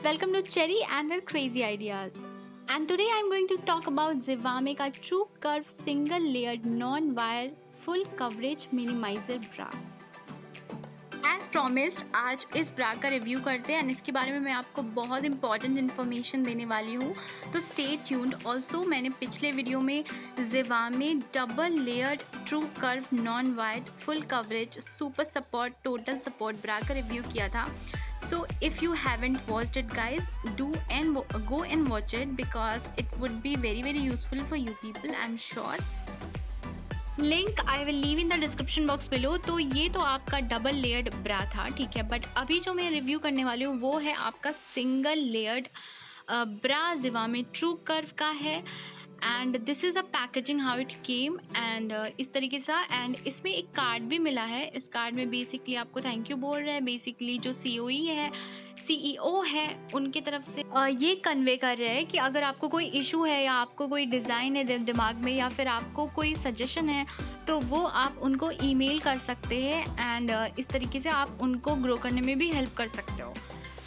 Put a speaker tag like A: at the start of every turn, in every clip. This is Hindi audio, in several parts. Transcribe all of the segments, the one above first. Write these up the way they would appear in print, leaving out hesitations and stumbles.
A: welcome to Cherry and her crazy ideas. And today I'm going to talk about Zivame का True Curve Single Layered Non-Wire Full Coverage Minimizer Bra. As promised, आज इस ब्रा का रिव्यू करते हैं एंड इसके बारे में मैं आपको बहुत इंपॉर्टेंट इन्फॉर्मेशन देने वाली हूँ, तो स्टे ट्यून्ड। ऑल्सो मैंने पिछले वीडियो में Zivame double layered true curve non wired full coverage super support total support bra का रिव्यू किया था। So if you haven't watched it guys, do and go and watch it because it would be very useful for you people, I'm sure. Link I will leave in the description box below. तो ये तो आपका डबल लेयर्ड ब्रा था, ठीक है, बट अभी जो मैं रिव्यू करने वाली हूँ वो है आपका सिंगल लेयर्ड ब्रा ज़िवामे ट्रू कर्व का है। And this is a packaging how it came and इस तरीके से। एंड इसमें एक कार्ड भी मिला है। इस कार्ड में बेसिकली आपको थैंक यू बोल रहे हैं, बेसिकली जो सीईओ है उनकी तरफ से ये कन्वे कर रहे हैं कि अगर आपको कोई इशू है या आपको कोई डिज़ाइन है दिमाग में या फिर आपको कोई सजेशन है तो वो आप उनको ईमेल कर सकते हैं एंड इस तरीके से आप उनको ग्रो करने में भी हेल्प कर सकते हो।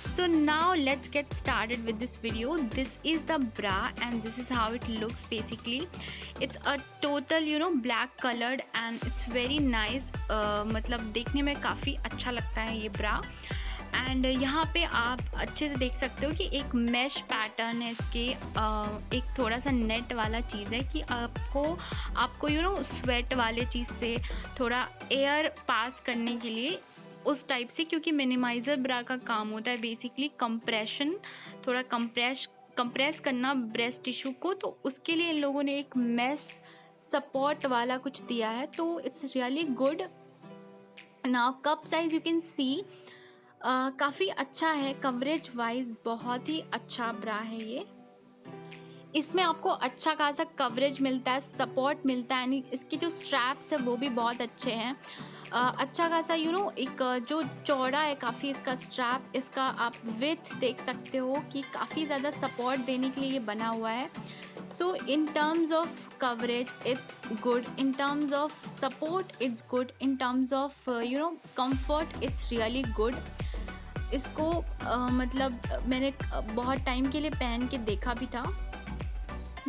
A: So now let's get started with this video. This is the bra and this is how it looks basically. It's a total black colored and it's very nice. मतलब देखने में काफ़ी अच्छा लगता है ये ब्रा। एंड यहाँ पे आप अच्छे से देख सकते हो कि एक मैश पैटर्न है इसके, एक थोड़ा सा नेट वाला चीज़ है कि आपको स्वेट वाले चीज़ से थोड़ा एयर पास करने के लिए उस टाइप से, क्योंकि मिनिमाइज़र ब्रा का काम होता है बेसिकली कंप्रेशन, थोड़ा कंप्रेस करना ब्रेस्ट टिश्यू को, तो उसके लिए इन लोगों ने एक मैश सपोर्ट वाला कुछ दिया है, तो it's really good. Now cup size you can सी काफ़ी अच्छा है, कवरेज वाइज बहुत ही अच्छा ब्रा है ये। इसमें आपको अच्छा खासा कवरेज मिलता है, सपोर्ट मिलता है, यानी इसके जो स्ट्रैप्स है वो भी बहुत अच्छे हैं। अच्छा खासा एक जो चौड़ा है काफ़ी इसका स्ट्रैप, इसका आप विड्थ देख सकते हो कि काफ़ी ज़्यादा सपोर्ट देने के लिए ये बना हुआ है। So in terms of coverage it's good, in terms of support it's good, in terms of comfort it's really good. इसको मतलब मैंने बहुत टाइम के लिए पहन के देखा भी था।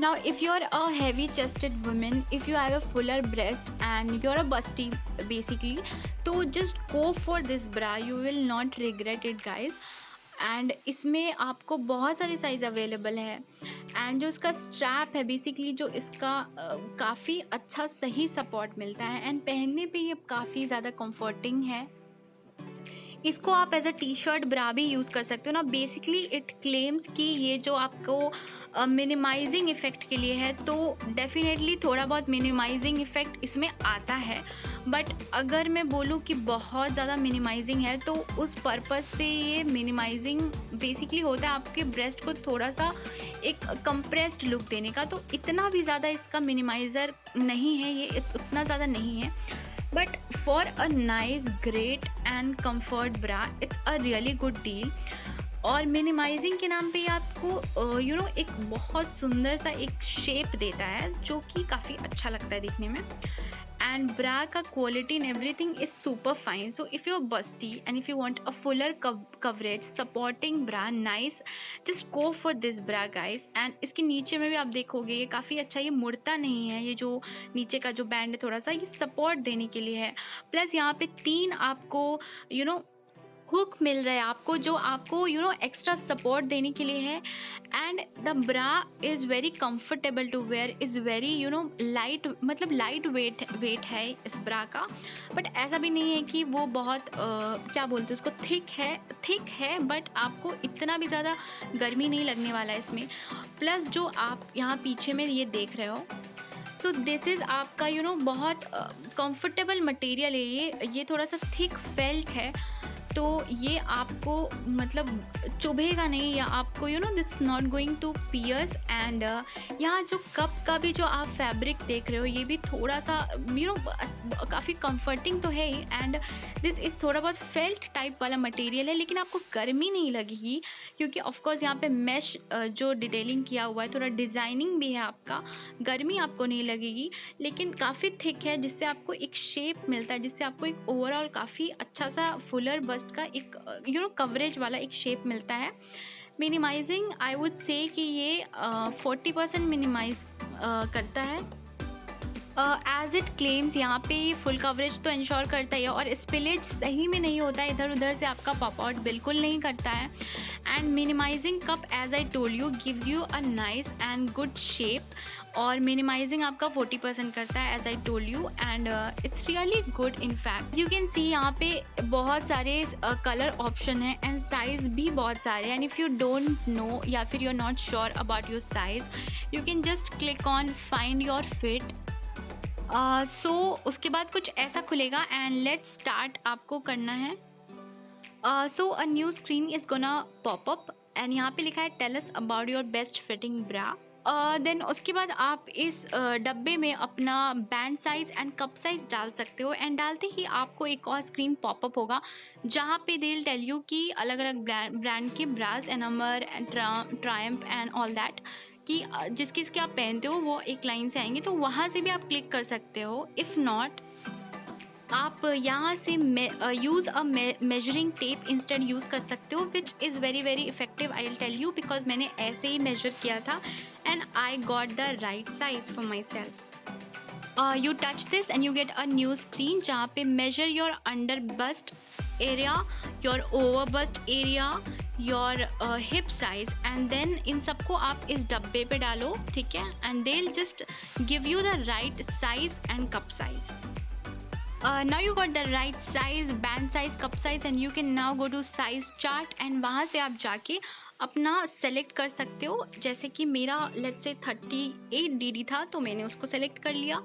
A: Now if you are a heavy chested woman, if you have a fuller breast and you are a busty basically, तो just go for this bra, you will not regret it guys। And इसमें आपको बहुत सारे साइज़ अवेलेबल है एंड जो इसका स्ट्रैप है बेसिकली जो इसका काफ़ी अच्छा सही सपोर्ट मिलता है एंड पहनने पे ये काफ़ी ज़्यादा कंफर्टिंग है। इसको आप as a T shirt bra भी यूज़ कर सकते हो ना। बेसिकली इट क्लेम्स कि ये जो आपको मिनिमाइजिंग इफ़ेक्ट के लिए है, तो डेफिनेटली थोड़ा बहुत मिनिमाइजिंग इफ़ेक्ट इसमें आता है, बट अगर मैं बोलूँ कि बहुत ज़्यादा मिनिमाइजिंग है तो उस पर्पज़ से ये मिनिमाइजिंग बेसिकली होता है आपके ब्रेस्ट को थोड़ा सा एक कंप्रेस्ड लुक देने का। तो इतना भी ज़्यादा इसका मिनिमाइज़र नहीं है, ये उतना ज़्यादा नहीं है, but for a nice great and comfort bra it's a really good deal. और मिनिमाइजिंग के नाम पे ये आपको एक बहुत सुंदर सा एक शेप देता है जो कि काफ़ी अच्छा लगता है देखने में। एंड ब्रा का quality and everything is super fine. So if you are busty and if you want a fuller coverage supporting bra nice, just go for this bra guys. And इसके नीचे में भी आप देखोगे ये काफ़ी अच्छा, ये मुड़ता नहीं है, ये जो नीचे का जो बैंड है थोड़ा सा ये सपोर्ट देने के लिए है। प्लस यहाँ पे 3 आपको हुक मिल रहा है आपको जो आपको एक्स्ट्रा सपोर्ट देने के लिए है। And the bra is very comfortable to wear, is very light, मतलब लाइट वेट है इस ब्रा का, बट ऐसा भी नहीं है कि वो बहुत क्या बोलते हैं उसको थिक है, बट आपको इतना भी ज़्यादा गर्मी नहीं लगने वाला है इसमें। प्लस जो आप यहाँ पीछे में ये देख रहे हो, सो दिस इज़ आपका बहुत कंफर्टेबल मटेरियल है, ये थोड़ा सा थिक फेल्ट है, तो ये आपको मतलब चुभेगा नहीं या आपको this not going to pierce. And यहाँ जो कप का भी जो आप फैब्रिक देख रहे हो ये भी थोड़ा सा काफ़ी कंफर्टिंग तो है ही, एंड दिस इज़ थोड़ा बहुत फेल्ट टाइप वाला मटेरियल है, लेकिन आपको गर्मी नहीं लगेगी क्योंकि ऑफकोर्स यहाँ पे मैश जो डिटेलिंग किया हुआ है, थोड़ा डिज़ाइनिंग भी है, आपका गर्मी आपको नहीं लगेगी, लेकिन काफ़ी थिक है जिससे आपको एक शेप मिलता है, जिससे आपको एक ओवरऑल काफ़ी अच्छा सा फुलर बस्ट का एक कवरेज वाला एक शेप मिलता है। मिनिमाइजिंग आई वुड से कि ये 40% मिनिमाइज करता है एज इट क्लेम्स। यहाँ पे फुल कवरेज तो इंश्योर करता ही है और स्पिलेज सही में नहीं होता है, इधर उधर से आपका पॉप आउट बिल्कुल नहीं करता है। And minimising cup as I told you gives you a nice and good shape, और मिनिमाइजिंग आपका 40% करता है as I told you, and it's really good. In fact you can see यहाँ पे बहुत सारे कलर ऑप्शन है एंड साइज़ भी बहुत सारे, and if you don't know या फिर you are not sure about your size, you can just click on find your fit. सो उसके बाद कुछ ऐसा खुलेगा एंड लेट्स स्टार्ट। आपको करना है so a new screen is gonna pop up and यहाँ पे लिखा है tell us about your best fitting bra. Then उसके बाद आप इस डब्बे में अपना band size and cup size डाल सकते हो, एंड डालते ही आपको एक और स्क्रीन पॉपअप होगा जहाँ पे दे विल टेल यू कि अलग अलग ब्रांड के bras, Enamor and Triumph and all that, कि जिस किसके आप पहनते हो वो एक लाइन से आएंगे, तो वहाँ से भी आप क्लिक कर सकते हो। इफ़ नॉट आप यहाँ से use a measuring tape instead use कर सकते हो, which is very very effective. I will tell you because मैंने ऐसे ही मेजर किया था and I got the right size for myself. You touch this and you get a new screen जहाँ पे measure your under bust area, your over bust area, your hip size, and then इन सबको आप इस डब्बे पे डालो, ठीक है, and they will just give you the right size and cup size. Now you got the right size, band size, cup size, and you can now go to size chart and वहाँ से आप जाके अपना सेलेक्ट कर सकते हो। जैसे कि मेरा लेट्स से 38 DD था तो मैंने उसको सेलेक्ट कर लिया।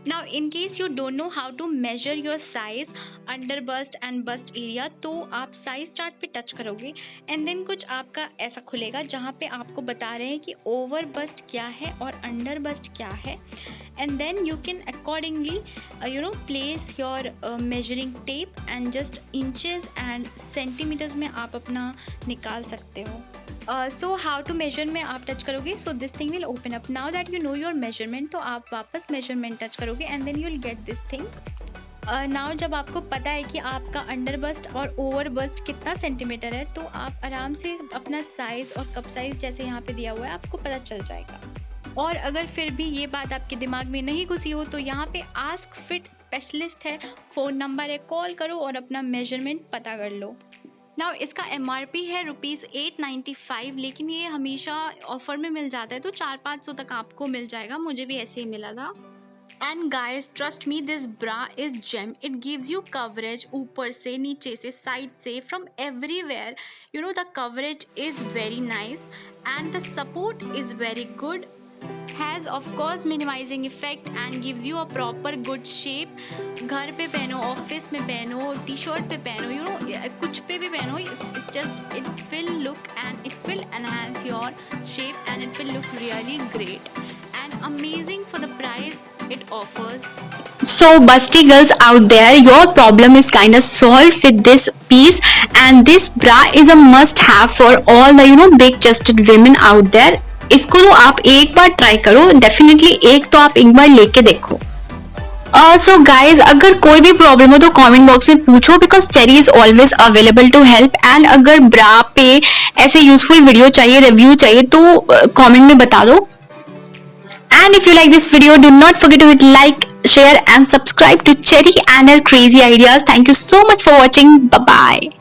A: Now in case you don't know how to measure your size under bust and bust area, तो आप साइज चार्ट पे टच करोगे एंड देन कुछ आपका ऐसा खुलेगा जहाँ पे आपको बता रहे हैं कि ओवर बस्ट क्या है और अंडर बस्ट क्या है, and then you can accordingly place your measuring tape and just inches and centimeters में आप अपना निकाल सकते हो। So how to measure में आप टच करोगे, so this thing will open up। now that you know your measurement, तो आप वापस measurement टच करोगे and then you will get this thing। Now जब आपको पता है कि आपका अंडर बस्ट और ओवर बस्ट कितना सेंटीमीटर है, तो आप आराम से अपना साइज़ और कप साइज़ जैसे यहाँ पे दिया हुआ है आपको पता चल जाएगा। और अगर फिर भी ये बात आपके दिमाग में नहीं घुसी हो तो यहाँ पे आस्क फिट स्पेशलिस्ट है, फ़ोन नंबर है, कॉल करो और अपना मेजरमेंट पता कर लो। नाउ इसका MRP है ₹895, लेकिन ये हमेशा ऑफ़र में मिल जाता है तो 400-500 तक आपको मिल जाएगा, मुझे भी ऐसे ही मिला था। And guys trust me, this bra is gem. It gives you coverage ऊपर से, नीचे से, साइड से, from everywhere. You know the coverage is very nice and the support is very good, has of course minimising effect and gives you a proper good shape. घर पे पहनो, ऑफिस में पहनो, टी शर्ट पे पहनो, यू नो कुछ पे भी पहनो, it will look and it will enhance your shape and it will look really great and amazing for the price it offers. So busty girls out there, your problem is kind of solved with this piece, and this bra is a must have for all the big chested women out there. इसको तो आप एक बार ट्राई करो, डेफिनेटली एक तो आप एक बार लेके देखो। सो गाइज अगर कोई भी प्रॉब्लम हो तो कमेंट बॉक्स में पूछो, because Terry is always available to help. And अगर ब्रा पे ऐसे यूजफुल वीडियो चाहिए, रिव्यू चाहिए तो कमेंट में बता दो। And if you like this video, do not forget to hit like, share and subscribe to Cherry and her crazy ideas. Thank you so much for watching. Bye bye.